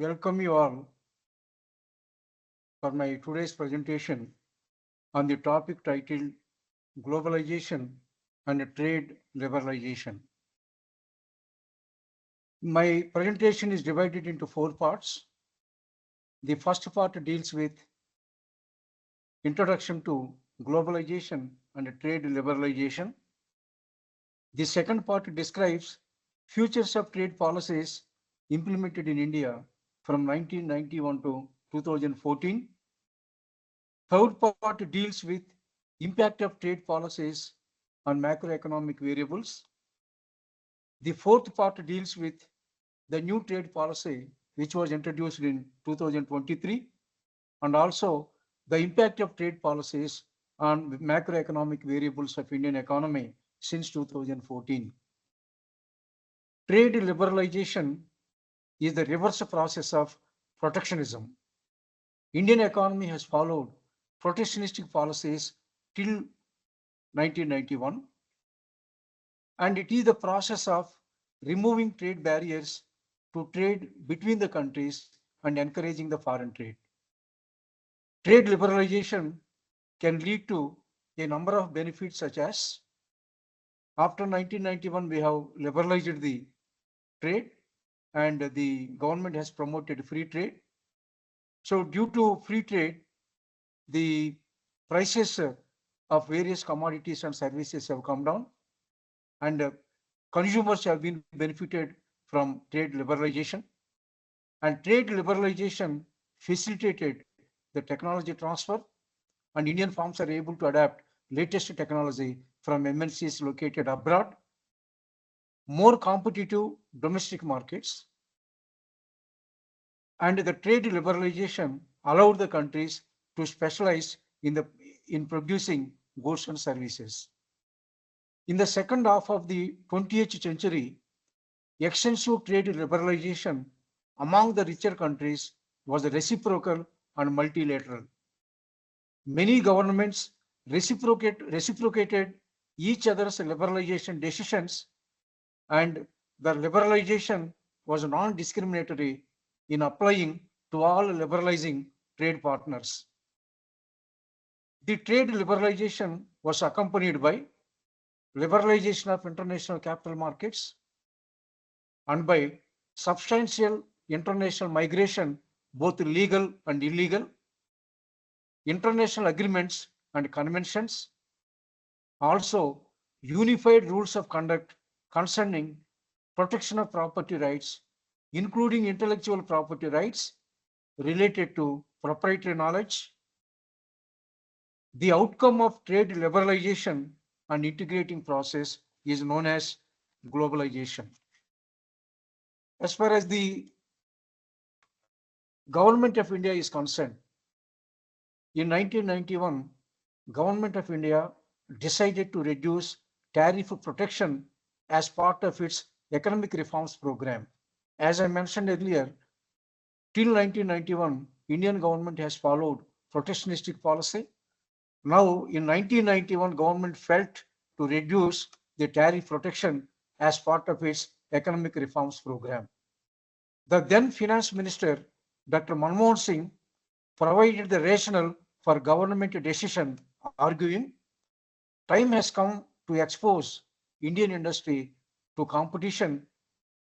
welcome you all for my today's presentation on the topic titled Globalization and Trade Liberalization. My presentation is divided into 4 parts. The first part deals with introduction to globalization and trade liberalization. The second part describes futures of trade policies implemented in India from 1991 to 2014. Third part deals with impact of trade policies on macroeconomic variables. The fourth part deals with the new trade policy which was introduced in 2023 and also the impact of trade policies on macroeconomic variables of Indian economy since 2014. Trade liberalization is the reverse process of protectionism. Indian economy has followed protectionistic policies till 1991, and it is the process of removing trade barriers to trade between the countries and encouraging the foreign trade. Trade liberalization can lead to a number of benefits such as after 1991 we have liberalized the trade and the government has promoted free trade. So due to free trade, the prices of various commodities and services have come down and consumers have been benefited from trade liberalization. And trade liberalization facilitated the technology transfer, and Indian firms are able to adapt latest technology from MNCs located abroad, more competitive domestic markets, and the trade liberalization allowed the countries to specialize in producing goods and services. In the second half of the 20th century, extensive trade liberalization among the richer countries was reciprocal and multilateral. Many governments reciprocated each other's liberalization decisions, and the liberalization was non-discriminatory in applying to all liberalizing trade partners. The trade liberalization was accompanied by liberalization of international capital markets and by substantial international migration, both legal and illegal, international agreements and conventions, also unified rules of conduct concerning protection of property rights, including intellectual property rights related to proprietary knowledge. The outcome of trade liberalization and integrating process is known as globalization. As far as the Government of India is concerned, in 1991, Government of India decided to reduce tariff protection as part of its economic reforms program. As I mentioned earlier, till 1991, Indian government has followed protectionistic policy. Now, in 1991, government felt to reduce the tariff protection as part of its economic reforms program. The then finance minister, Dr. Manmohan Singh, provided the rationale for government decision, arguing, time has come to expose Indian industry to competition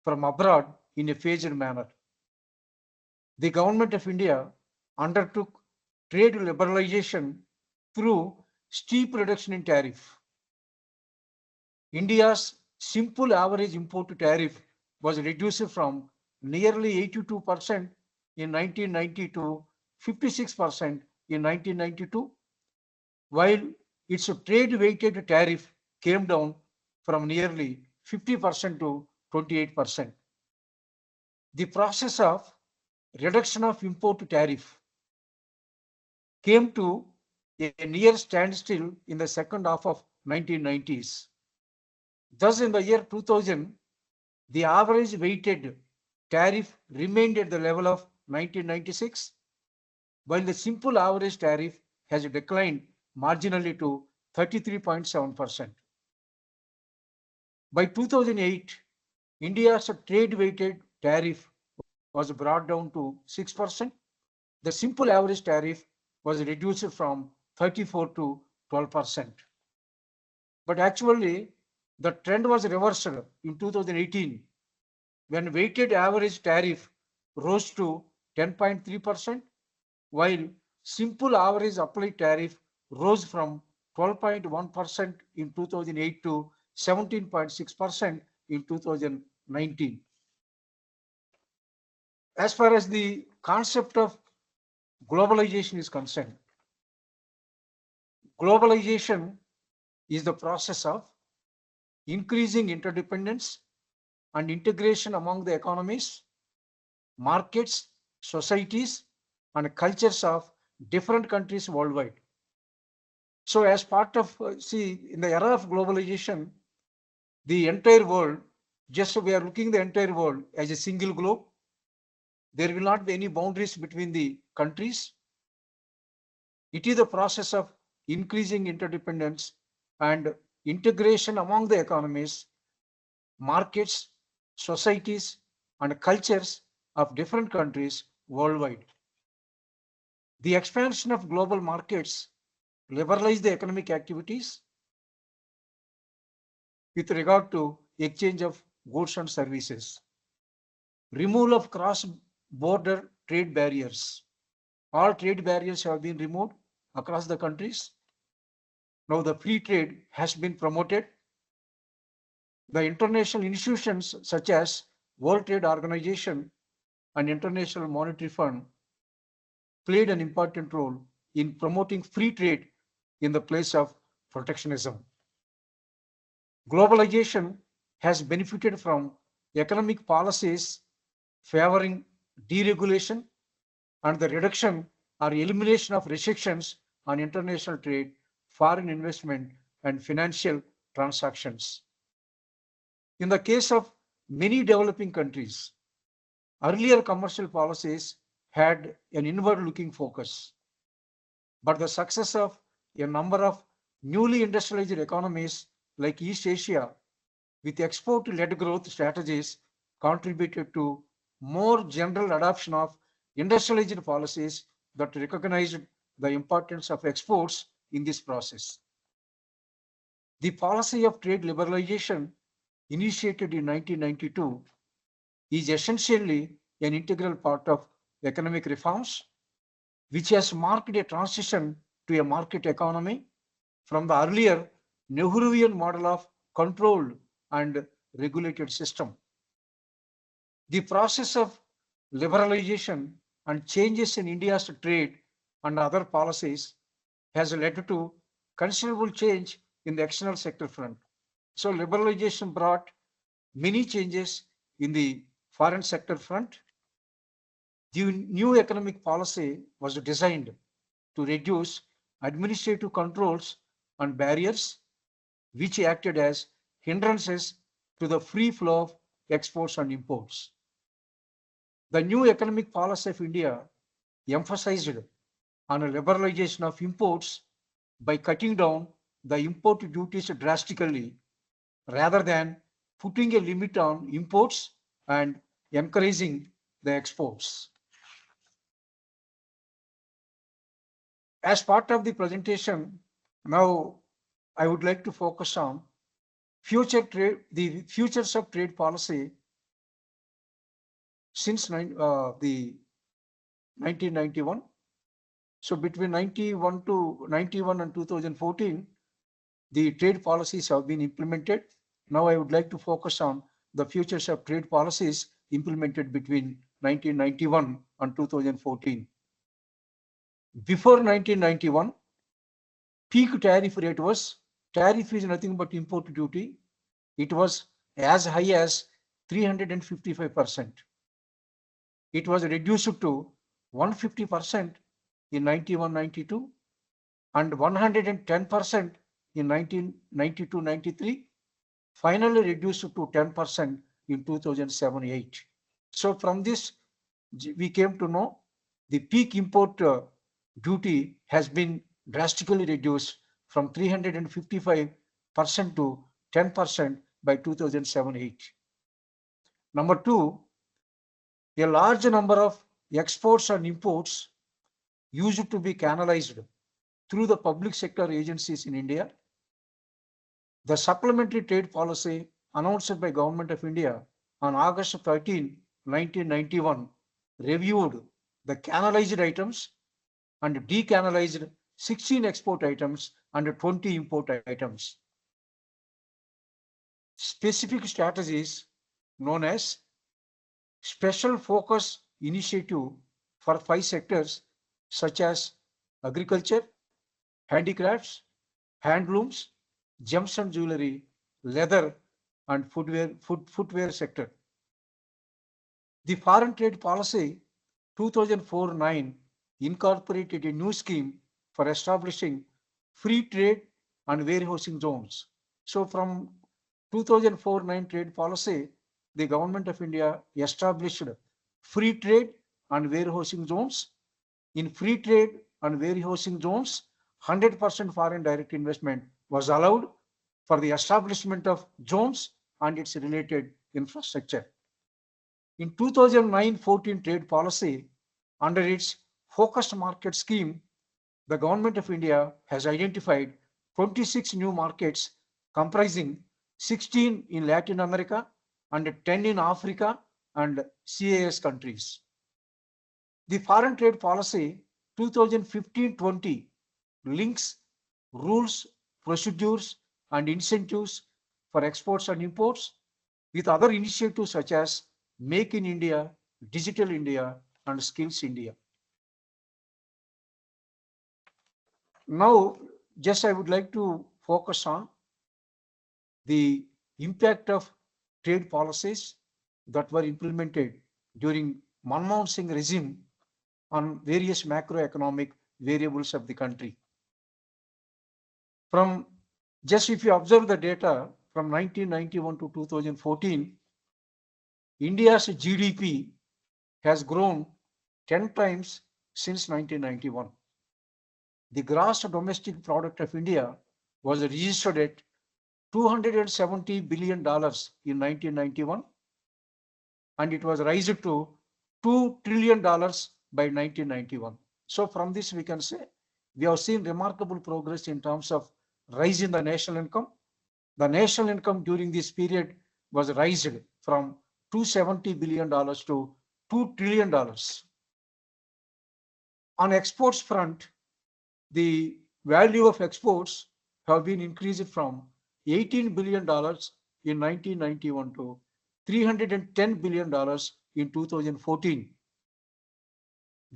from abroad in a phased manner. The government of India undertook trade liberalization through steep reduction in tariff. India's simple average import tariff was reduced from nearly 82% in 1990 to 56% in 1992, while its trade-weighted tariff came down from nearly 50% to 28%. The process of reduction of import tariff came to a near standstill in the second half of 1990s. Thus, in the year 2000, the average weighted tariff remained at the level of 1996, while the simple average tariff has declined marginally to 33.7%. By 2008, India's trade-weighted tariff was brought down to 6%. The simple average tariff was reduced from 34 to 12%. But actually, the trend was reversed in 2018 when weighted average tariff rose to 10.3%, while simple average applied tariff rose from 12.1% in 2008 to 17.6% in 2019. As far as the concept of globalization is concerned, globalization is the process of increasing interdependence and integration among the economies, markets, societies, and cultures of different countries worldwide. So as part of, in the era of globalization, the entire world, just we are looking the entire world as a single globe. There will not be any boundaries between the countries. It is the process of increasing interdependence and integration among the economies, markets, societies, and cultures of different countries worldwide. The expansion of global markets liberalize the economic activities with regard to exchange of goods and services. Removal of cross-border trade barriers. All trade barriers have been removed across the countries. Now the free trade has been promoted. The international institutions such as World Trade Organization and International Monetary Fund played an important role in promoting free trade in the place of protectionism. Globalization has benefited from economic policies favoring deregulation and the reduction or elimination of restrictions on international trade, foreign investment, and financial transactions. In the case of many developing countries, earlier commercial policies had an inward-looking focus, but the success of a number of newly industrialized economies like East Asia with export-led growth strategies contributed to more general adoption of industrialized policies that recognized the importance of exports in this process. The policy of trade liberalization initiated in 1992 is essentially an integral part of economic reforms, which has marked a transition to a market economy from the earlier Nehruvian model of controlled and regulated system. The process of liberalization and changes in India's trade and other policies has led to considerable change in the external sector front. So liberalization brought many changes in the foreign sector front. The new economic policy was designed to reduce administrative controls and barriers, which acted as hindrances to the free flow of exports and imports. The new economic policy of India emphasized on a liberalization of imports by cutting down the import duties drastically rather than putting a limit on imports and encouraging the exports. As part of the presentation, now I would like to focus on the futures of trade policy since the 1991. So between 91 and 2014, the trade policies have been implemented. Now I would like to focus on the futures of trade policies implemented between 1991 and 2014. Before 1991, peak tariff rate was, tariff is nothing but import duty. It was as high as 355%. It was reduced to 150% in 91-92 and 110% in 1992-93, finally reduced to 10% in 2007-8. So from this, we came to know the peak import duty has been drastically reduced from 355% to 10% by 2007-8. Number two, A large number of exports and imports used to be canalized through the public sector agencies in India. The supplementary trade policy announced by Government of India on August 13, 1991 reviewed the canalized items and decanalized 16 export items and 20 import items. Specific strategies known as Special Focus Initiative for 5 sectors such as agriculture, handicrafts, handlooms, gems and jewelry, leather, and footwear sector. The Foreign Trade Policy 2004-9 incorporated a new scheme for establishing free trade and warehousing zones. So from 2004-9 trade policy, the Government of India established free trade and warehousing zones. In free trade and warehousing zones, 100% foreign direct investment was allowed for the establishment of zones and its related infrastructure. In 2009-14 trade policy, under its focused market scheme, the Government of India has identified 26 new markets comprising 16 in Latin America and 10 in Africa and CIS countries. The Foreign Trade Policy 2015-20 links rules, procedures, and incentives for exports and imports with other initiatives such as Make in India, Digital India, and Skills India. Now, just I would like to focus on the impact of trade policies that were implemented during Manmohan Singh regime on various macroeconomic variables of the country. From just if you observe the data from 1991 to 2014, India's GDP has grown 10 times since 1991. The gross domestic product of India was registered at $270 billion in 1991, and it was raised to $2 trillion by 1991. So from this we can say we have seen remarkable progress in terms of rise in the national income. The national income during this period was raised from $270 billion to $2 trillion. On exports front, the value of exports have been increased from $18 billion in 1991 to $310 billion in 2014.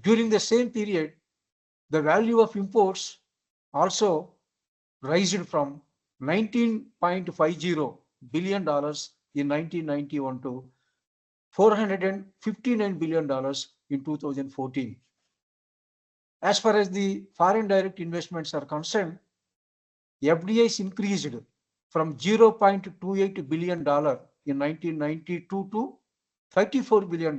During the same period, the value of imports also rised from $19.50 billion in 1991 to $459 billion in 2014. As far as the foreign direct investments are concerned, FDIs increased from $0.28 billion in 1992 to $34 billion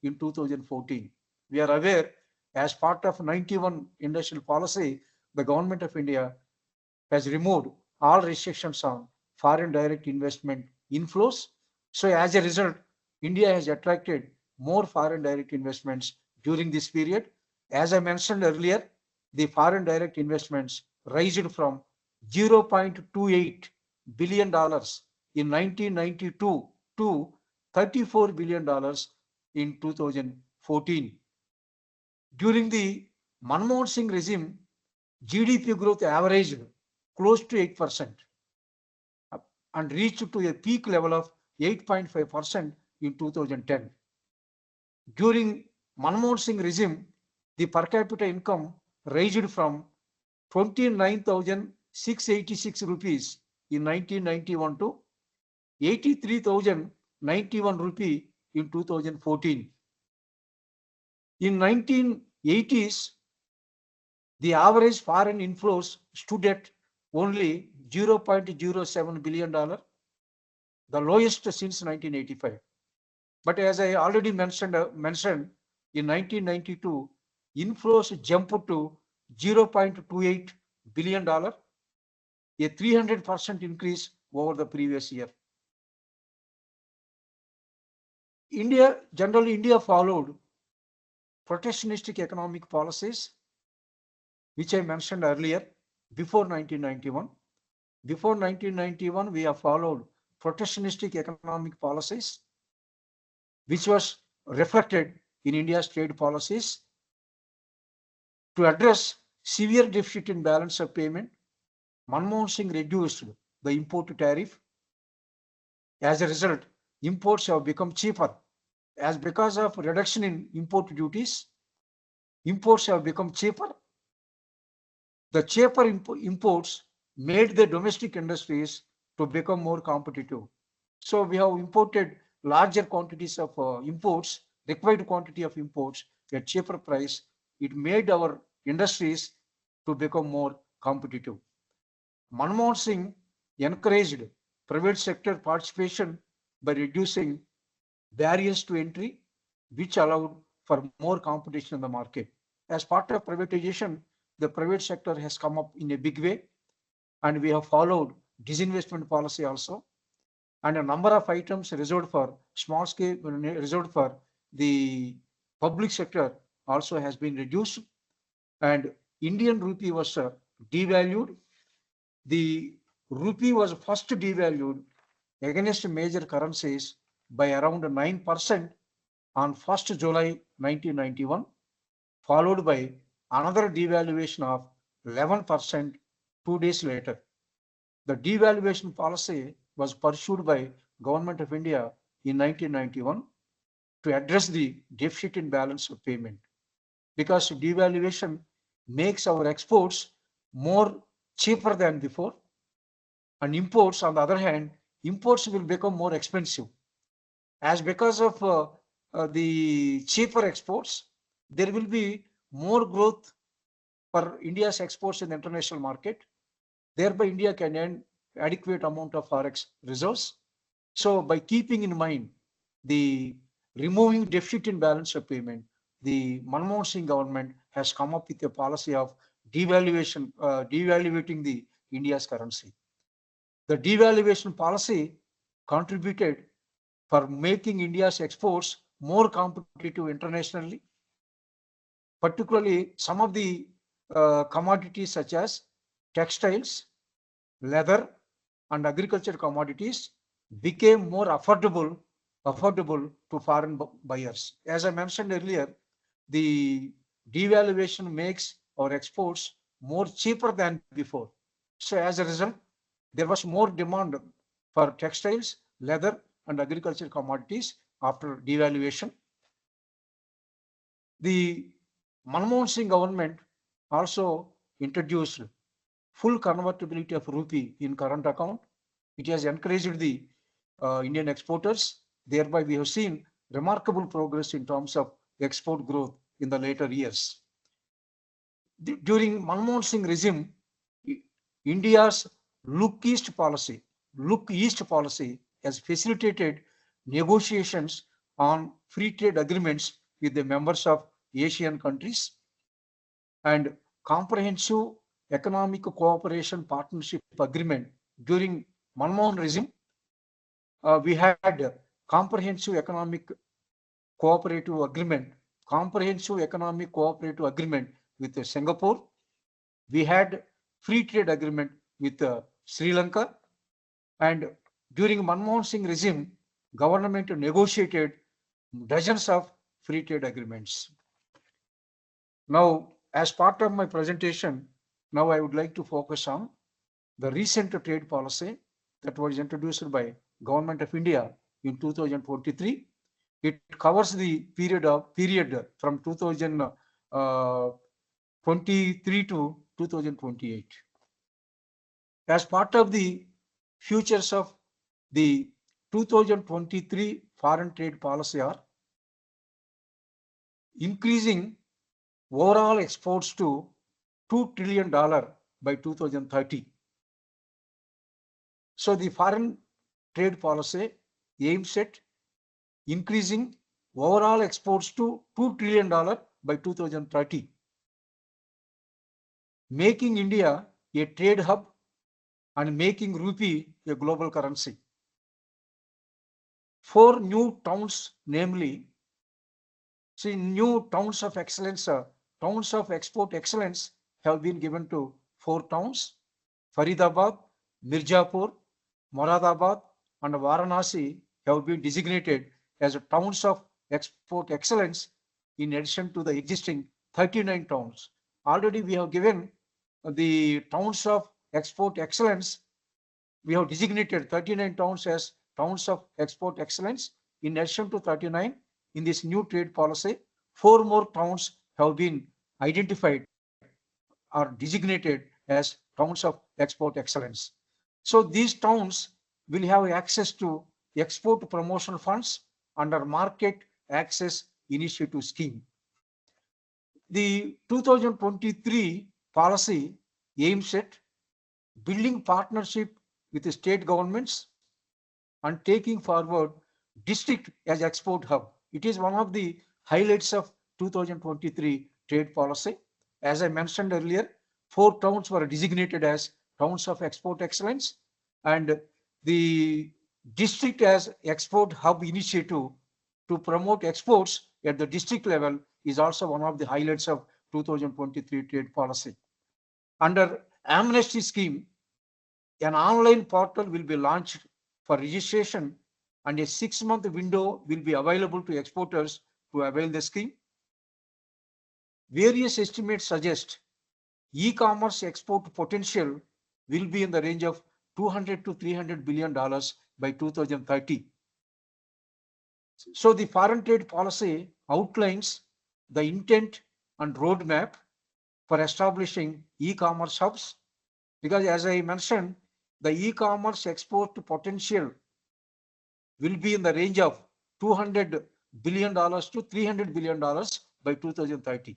in 2014. We are aware, as part of 91 industrial policy, the Government of India has removed all restrictions on foreign direct investment inflows. So as a result, India has attracted more foreign direct investments during this period. As I mentioned earlier, the foreign direct investments rised from $0.28 billion in 1992 to $34 billion in 2014. During the Manmohan Singh regime, GDP growth averaged close to 8% and reached to a peak level of 8.5% in 2010. During Manmohan Singh regime, the per capita income raised from 29,686 rupees in 1991 to 83,091 rupee in 2014. In 1980s, the average foreign inflows stood at only $0.07 billion, the lowest since 1985. But as I already mentioned in 1992, inflows jumped to $0.28 billion, a 300% increase over the previous year. Generally India followed protectionistic economic policies, which I mentioned earlier, before 1991. Before 1991, we have followed protectionistic economic policies, which was reflected in India's trade policies to address severe deficit in balance of payment. Manmohan Singh reduced the import tariff. As a result, imports have become cheaper. As because of reduction in import duties, imports have become cheaper. The cheaper imports made the domestic industries to become more competitive. So we have imported larger quantities of imports, required quantity of imports at cheaper price. It made our industries to become more competitive. Manmohan Singh encouraged private sector participation by reducing barriers to entry, which allowed for more competition in the market. As part of privatization, the private sector has come up in a big way, and we have followed disinvestment policy also. And a number of items reserved for small scale, reserved for the public sector also has been reduced. And Indian rupee was devalued. The rupee was first devalued against major currencies by around 9% on 1st July 1991, followed by another devaluation of 11% 2 days later. The devaluation policy was pursued by Government of India in 1991 to address the deficit in balance of payment, because devaluation makes our exports more cheaper than before, and imports, on the other hand, imports will become more expensive. As because of the cheaper exports, there will be more growth for India's exports in the international market. Thereby, India can earn adequate amount of forex reserves. So by keeping in mind the removing deficit in balance of payment, the Manmohan Singh government has come up with a policy of devaluation, devaluating the India's currency. The devaluation policy contributed for making India's exports more competitive internationally. Particularly, some of the commodities such as textiles, leather, and agriculture commodities became more affordable to foreign buyers. As I mentioned earlier, the devaluation makes our exports more cheaper than before. So as a result, there was more demand for textiles, leather, and agriculture commodities after devaluation. The Manmohan Singh government also introduced full convertibility of rupee in current account. It has encouraged the Indian exporters. Thereby, we have seen remarkable progress in terms of export growth in the later years. During Manmohan Singh regime, India's Look East policy has facilitated negotiations on free trade agreements with the members of Asian countries, and comprehensive economic cooperation partnership agreement during Manmohan regime. We had comprehensive economic cooperative agreement with Singapore. We had free trade agreement with Sri Lanka, and during Manmohan Singh regime, government negotiated dozens of free trade agreements. Now, as part of my presentation, now I would like to focus on the recent trade policy that was introduced by Government of India in 2023. It covers the period from 2023 to 2028. As part of the futures of the 2023 foreign trade policy are increasing overall exports to $2 trillion by 2030. So the foreign trade policy aims at increasing overall exports to $2 trillion by 2030, making India a trade hub and making rupee a global currency. 4 new towns, namely, see, new towns of excellence, towns of export excellence have been given to 4 towns: Faridabad, Mirzapur, Moradabad, and Varanasi have been designated as towns of export excellence in addition to the existing 39 towns. Already we have given the towns of export excellence. We have designated 39 towns as towns of export excellence. In addition to 39, in this new trade policy, 4 more towns have been identified or designated as towns of export excellence. So these towns will have access to export promotion funds under Market Access Initiative Scheme. The 2023 policy aims at building partnership with the state governments and taking forward district as export hub. It is one of the highlights of 2023 trade policy. As I mentioned earlier, 4 towns were designated as towns of export excellence, and the district as export hub initiative to promote exports at the district level is also one of the highlights of 2023 trade policy. Under amnesty scheme, an online portal will be launched for registration, and a 6-month window will be available to exporters to avail the scheme. Various estimates suggest e-commerce export potential will be in the range of $200 to $300 billion by 2030. So the foreign trade policy outlines the intent and roadmap for establishing e-commerce hubs, because as I mentioned, the e-commerce export potential will be in the range of $200 billion to $300 billion by 2030.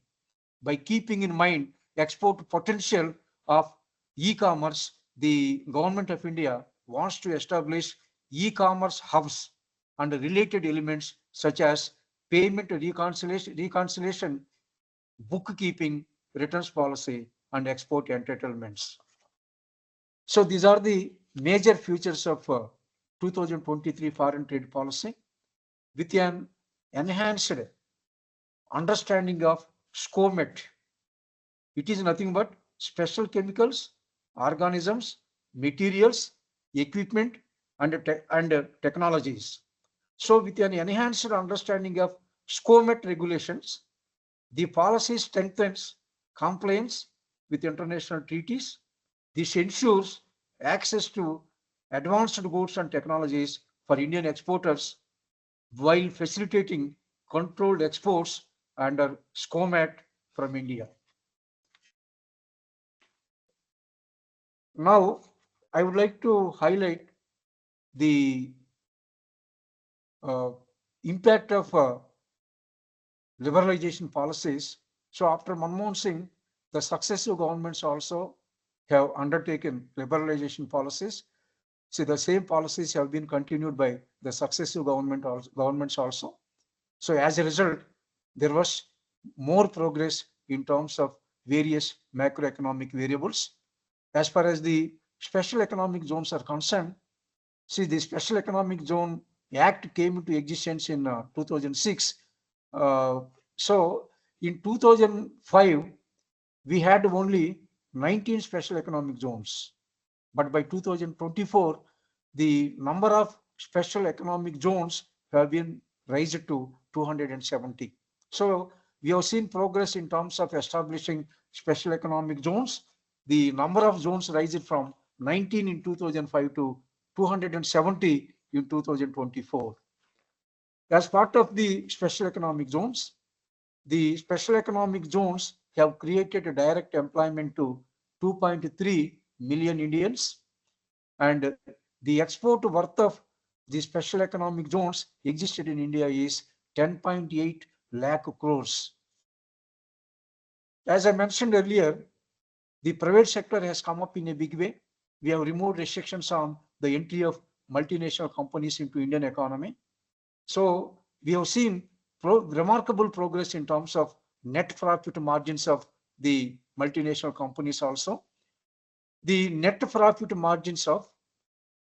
By keeping in mind export potential of e-commerce, the government of India wants to establish e-commerce hubs and related elements such as payment reconciliation, bookkeeping, returns policy, and export entitlements. So these are the major features of 2023 foreign trade policy. With an enhanced understanding of SCOMET, it is nothing but special chemicals, organisms, materials, equipment, and technologies. So with an enhanced understanding of SCOMET regulations, the policy strengthens compliance with international treaties. This ensures access to advanced goods and technologies for Indian exporters while facilitating controlled exports under SCOMET from India. Now, I would like to highlight the impact of liberalization policies. So after Manmohan Singh, the successive governments also have undertaken liberalization policies. See, the same policies have been continued by the successive governments also. So as a result, there was more progress in terms of various macroeconomic variables. As far as the special economic zones are concerned, see, the Special Economic Zone Act came into existence in 2006. So in 2005, we had only 19 special economic zones. But by 2024, the number of special economic zones have been raised to 270. So we have seen progress in terms of establishing special economic zones. The number of zones raised from 19 in 2005 to 270 in 2024. As part of the special economic zones, the special economic zones have created a direct employment to 2.3 million Indians, and the export worth of the special economic zones existed in India is 10.8 lakh crores. As I mentioned earlier, the private sector has come up in a big way. We have removed restrictions on the entry of multinational companies into Indian economy. So we have seen remarkable progress in terms of net profit margins of the multinational companies also. The net profit margins of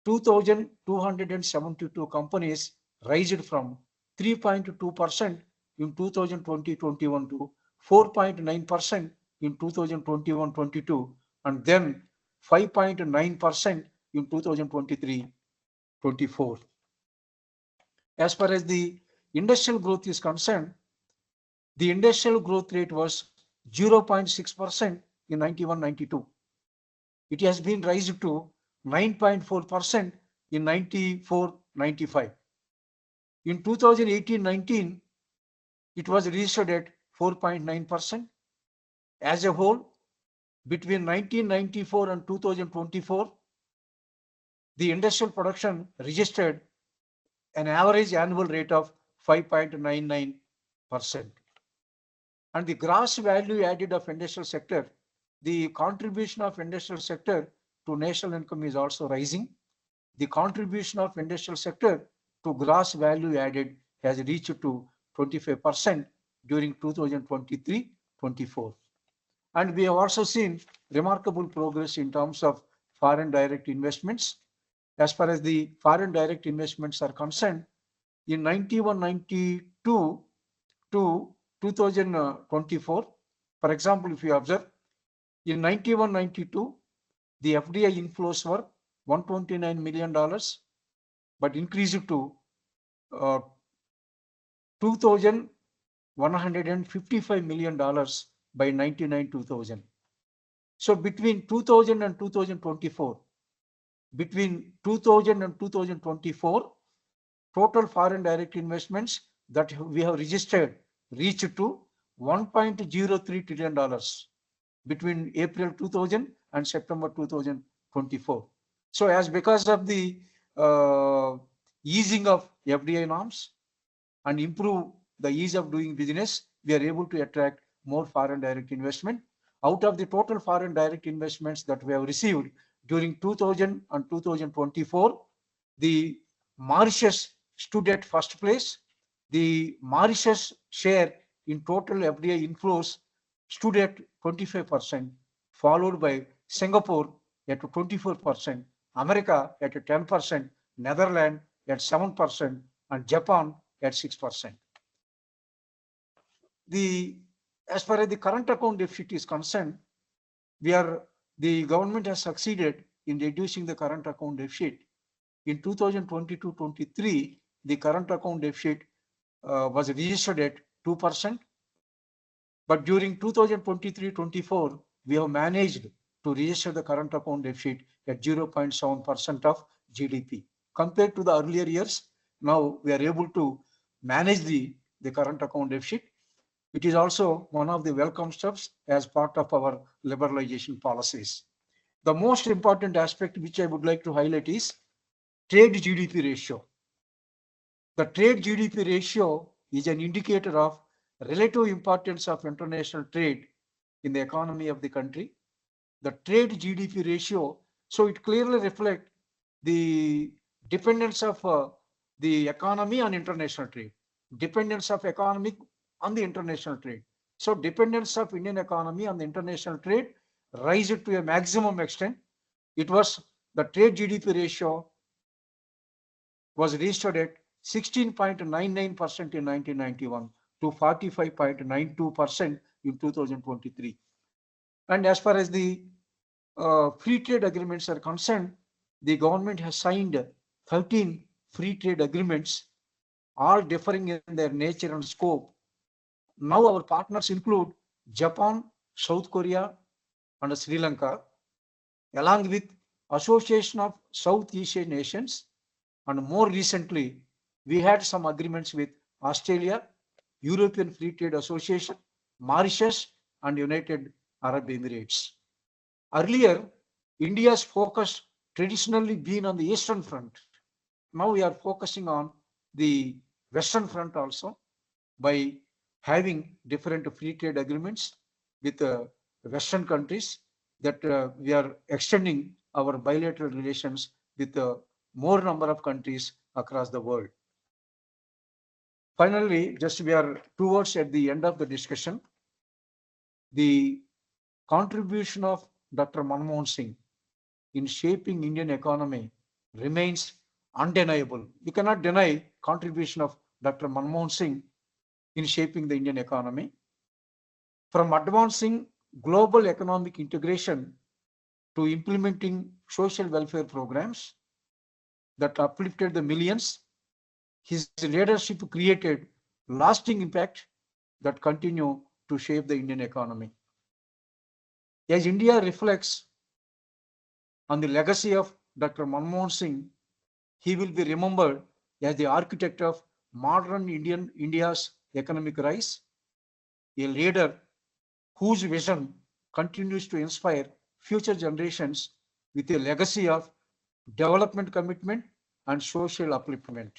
2,272 companies raised from 3.2% in 2020-21 to 4.9% in 2021-22, and then 5.9% in 2023-24. As far as the industrial growth is concerned, the industrial growth rate was 0.6% in 91-92. It has been raised to 9.4% in 94-95. In 2018-19, it was registered at 4.9%. As a whole, between 1994 and 2024, the industrial production registered an average annual rate of 5.99%. And the gross value added of industrial sector, the contribution of industrial sector to national income is also rising. The contribution of industrial sector to gross value added has reached to 25% during 2023-24. And we have also seen remarkable progress in terms of foreign direct investments. As far as the foreign direct investments are concerned, in 91-92 to 2024, for example, if you observe, in 91-92, the FDI inflows were $129 million, but increased to $2,155 million by 99-2000. So between 2000 and 2024, total foreign direct investments that we have registered reached to $1.03 trillion between April 2000 and September 2024. So as because of the easing of FDI norms and improve the ease of doing business, we are able to attract more foreign direct investment. Out of the total foreign direct investments that we have received during 2000 and 2024, the Mauritius stood at first place. The Mauritius share in total FDI inflows stood at 25%, followed by Singapore at 24%, America at 10%, Netherlands at 7%, and Japan at 6%. As far as the current account deficit is concerned, the government has succeeded in reducing the current account deficit. In 2022-23, the current account deficit was registered at 2%. But during 2023-24, we have managed to register the current account deficit at 0.7% of GDP. Compared to the earlier years, now we are able to manage the current account deficit. It is also one of the welcome steps as part of our liberalization policies. The most important aspect which I would like to highlight is trade GDP ratio. The trade GDP ratio is an indicator of relative importance of international trade in the economy of the country. The trade GDP ratio, so it clearly reflects the dependence of the economy on international trade, dependence of economy on the international trade. So dependence of Indian economy on the international trade rises to a maximum extent. It was the trade GDP ratio was registered at 16.99% in 1991 to 45.92% in 2023. And as far as the free trade agreements are concerned, the government has signed 13 free trade agreements, all differing in their nature and scope. Now our partners include Japan, South Korea, and Sri Lanka, along with Association of South Asian Nations, and more recently, we had some agreements with Australia, European Free Trade Association, Mauritius, and United Arab Emirates. Earlier, India's focus traditionally been on the Eastern Front. Now we are focusing on the Western Front also by having different free trade agreements with Western countries, that we are extending our bilateral relations with more number of countries across the world. Finally, just we are towards at the end of the discussion. The contribution of Dr. Manmohan Singh in shaping Indian economy remains undeniable. We cannot deny contribution of Dr. Manmohan Singh in shaping the Indian economy. From advancing global economic integration to implementing social welfare programs that uplifted the millions, his leadership created lasting impact that continue to shape the Indian economy. As India reflects on the legacy of Dr. Manmohan Singh, he will be remembered as the architect of modern India's economic rise, a leader whose vision continues to inspire future generations with a legacy of development commitment and social upliftment.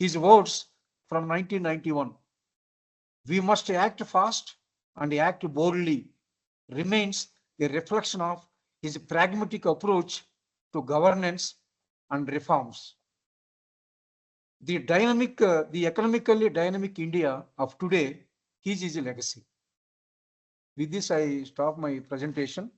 His words from 1991, "We must act fast and act boldly," remains a reflection of his pragmatic approach to governance and reforms. The economically dynamic India of today is his legacy. With this, I stop my presentation.